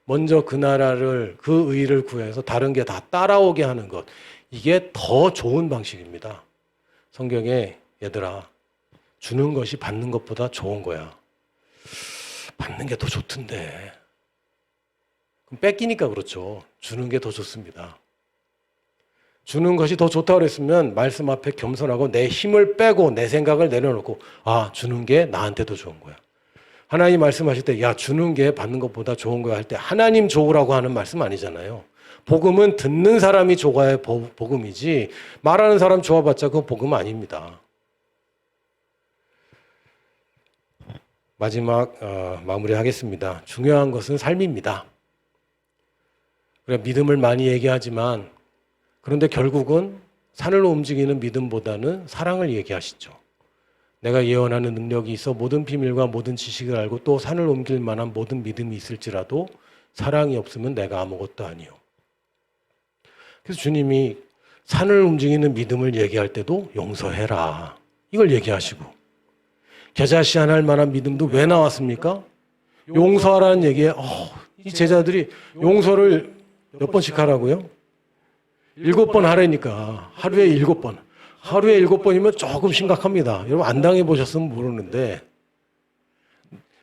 먼저 그 나라를, 그 의를 구해서 다른 게 다 따라오게 하는 것, 이게 더 좋은 방식입니다. 성경에 얘들아, 주는 것이 받는 것보다 좋은 거야. 받는 게 더 좋던데. 그럼 뺏기니까 그렇죠. 주는 게 더 좋습니다. 주는 것이 더 좋다고 그랬으면 말씀 앞에 겸손하고 내 힘을 빼고 내 생각을 내려놓고 주는 게 나한테도 좋은 거야. 하나님 말씀하실 때 주는 게 받는 것보다 좋은 거야 할 때 하나님 좋으라고 하는 말씀 아니잖아요. 복음은 듣는 사람이 좋아야 복음이지 말하는 사람 좋아봤자 그건 복음 아닙니다. 마지막 마무리하겠습니다. 중요한 것은 삶입니다. 그래, 믿음을 많이 얘기하지만 그런데 결국은 산으로 움직이는 믿음보다는 사랑을 얘기하시죠. 내가 예언하는 능력이 있어 모든 비밀과 모든 지식을 알고 또 산을 옮길 만한 모든 믿음이 있을지라도 사랑이 없으면 내가 아무것도 아니요. 그래서 주님이 산을 움직이는 믿음을 얘기할 때도 용서해라. 이걸 얘기하시고 겨자씨 하나 할 만한 믿음도 왜 나왔습니까? 용서하라는 얘기에 이 제자들이 용서를 몇 번씩 하라고요? 7번 하라니까 하루에 7번. 하루에 7번이면 조금 심각합니다. 여러분 안 당해보셨으면 모르는데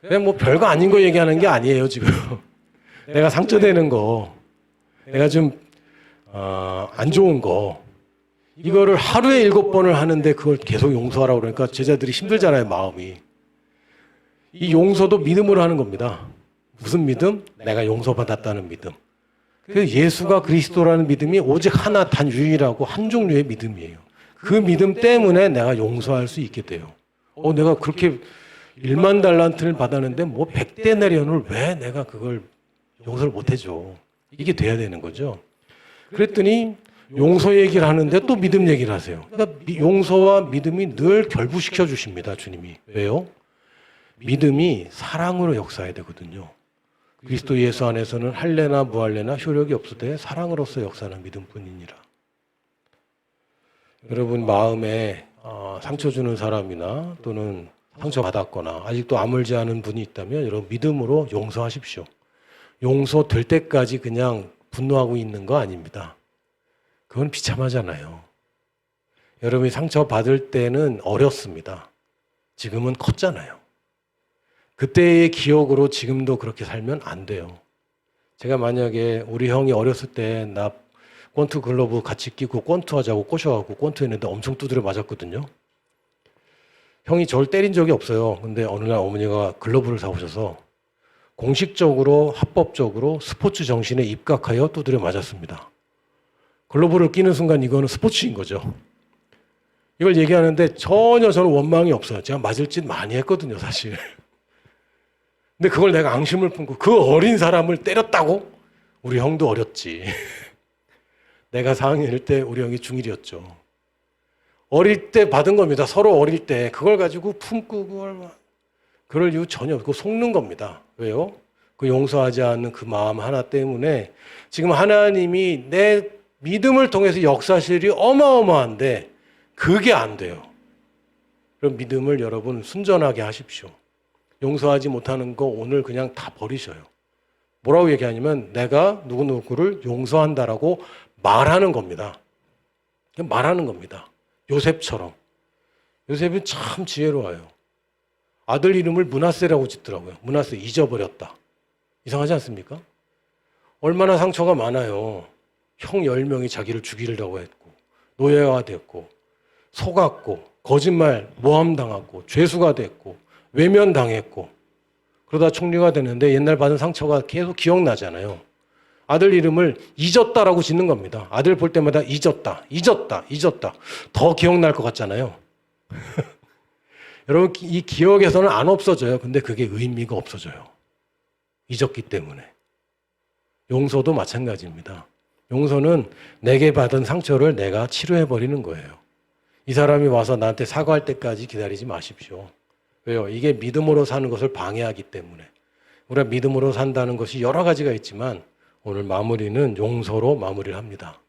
그냥 뭐 별거 아닌 거 얘기하는 게 아니에요 지금. 내가 상처되는 거, 내가 좀 안 좋은 거 이거를 하루에 7번을 하는데 그걸 계속 용서하라고 그러니까 제자들이 힘들잖아요 마음이. 이 용서도 믿음으로 하는 겁니다. 무슨 믿음? 내가 용서받았다는 믿음. 그래서 예수가 그리스도라는 믿음이 오직 하나 단 유일하고 한 종류의 믿음이에요. 그 믿음 때문에 내가 용서할 수 있게 돼요. 내가 그렇게 1만 달란트를 받았는데 뭐 100대 내려놓을 왜 내가 그걸 용서를 못 해줘. 이게 돼야 되는 거죠. 그랬더니 용서 얘기를 하는데 또 믿음 얘기를 하세요. 그러니까 용서와 믿음이 늘 결부시켜 주십니다. 주님이. 왜요? 믿음이 사랑으로 역사해야 되거든요. 그리스도 예수 안에서는 할례나 무할례나 효력이 없으되 사랑으로서 역사하는 믿음뿐이니라. 여러분 마음에 상처 주는 사람이나 또는 상처받았거나 아직도 아물지 않은 분이 있다면 여러분 믿음으로 용서하십시오. 용서될 때까지 그냥 분노하고 있는 거 아닙니다. 그건 비참하잖아요. 여러분이 상처받을 때는 어렸습니다. 지금은 컸잖아요. 그때의 기억으로 지금도 그렇게 살면 안 돼요. 제가 만약에 우리 형이 어렸을 때 나 권투 글러브 같이 끼고 권투 하자고 꼬셔갖고 권투 했는데 엄청 두드려 맞았거든요. 형이 저를 때린 적이 없어요. 근데 어느 날 어머니가 글러브를 사오셔서 공식적으로 합법적으로 스포츠 정신에 입각하여 두드려 맞았습니다. 글러브를 끼는 순간 이거는 스포츠인 거죠. 이걸 얘기하는데 전혀 저는 원망이 없어요. 제가 맞을 짓 많이 했거든요, 사실. 근데 그걸 내가 앙심을 품고 그 어린 사람을 때렸다고? 우리 형도 어렸지. 내가 4학년일 때 우리 형이 중1이었죠. 어릴 때 받은 겁니다. 서로 어릴 때. 그걸 가지고 품고 그럴 이유 전혀 없고 속는 겁니다. 왜요? 그 용서하지 않는 그 마음 하나 때문에 지금 하나님이 내 믿음을 통해서 역사실이 어마어마한데 그게 안 돼요. 그럼 믿음을 여러분 순전하게 하십시오. 용서하지 못하는 거 오늘 그냥 다 버리셔요. 뭐라고 얘기하냐면 내가 누구누구를 용서한다라고 말하는 겁니다. 그냥 말하는 겁니다. 요셉처럼. 요셉은 참 지혜로워요. 아들 이름을 므낫세라고 짓더라고요. 므낫세 잊어버렸다. 이상하지 않습니까? 얼마나 상처가 많아요. 형 10명이 자기를 죽이려고 했고 노예가 됐고 속았고 거짓말 모함당하고 죄수가 됐고 외면당했고 그러다 총리가 됐는데 옛날 받은 상처가 계속 기억나잖아요. 아들 이름을 잊었다라고 짓는 겁니다. 아들 볼 때마다 잊었다. 더 기억날 것 같잖아요. 여러분 이 기억에서는 안 없어져요. 근데 그게 의미가 없어져요. 잊었기 때문에. 용서도 마찬가지입니다. 용서는 내게 받은 상처를 내가 치료해버리는 거예요. 이 사람이 와서 나한테 사과할 때까지 기다리지 마십시오. 왜요? 이게 믿음으로 사는 것을 방해하기 때문에. 우리가 믿음으로 산다는 것이 여러 가지가 있지만 오늘 마무리는 용서로 마무리를 합니다.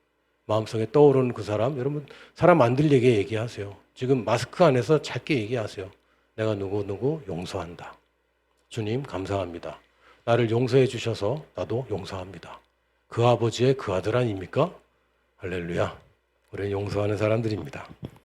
마음속에 떠오르는 그 사람, 여러분 사람 안 들리게 얘기하세요. 지금 마스크 안에서 짧게 얘기하세요. 내가 누구 용서한다. 주님 감사합니다. 나를 용서해 주셔서 나도 용서합니다. 그 아버지의 그 아들 아닙니까? 할렐루야. 우리는 용서하는 사람들입니다.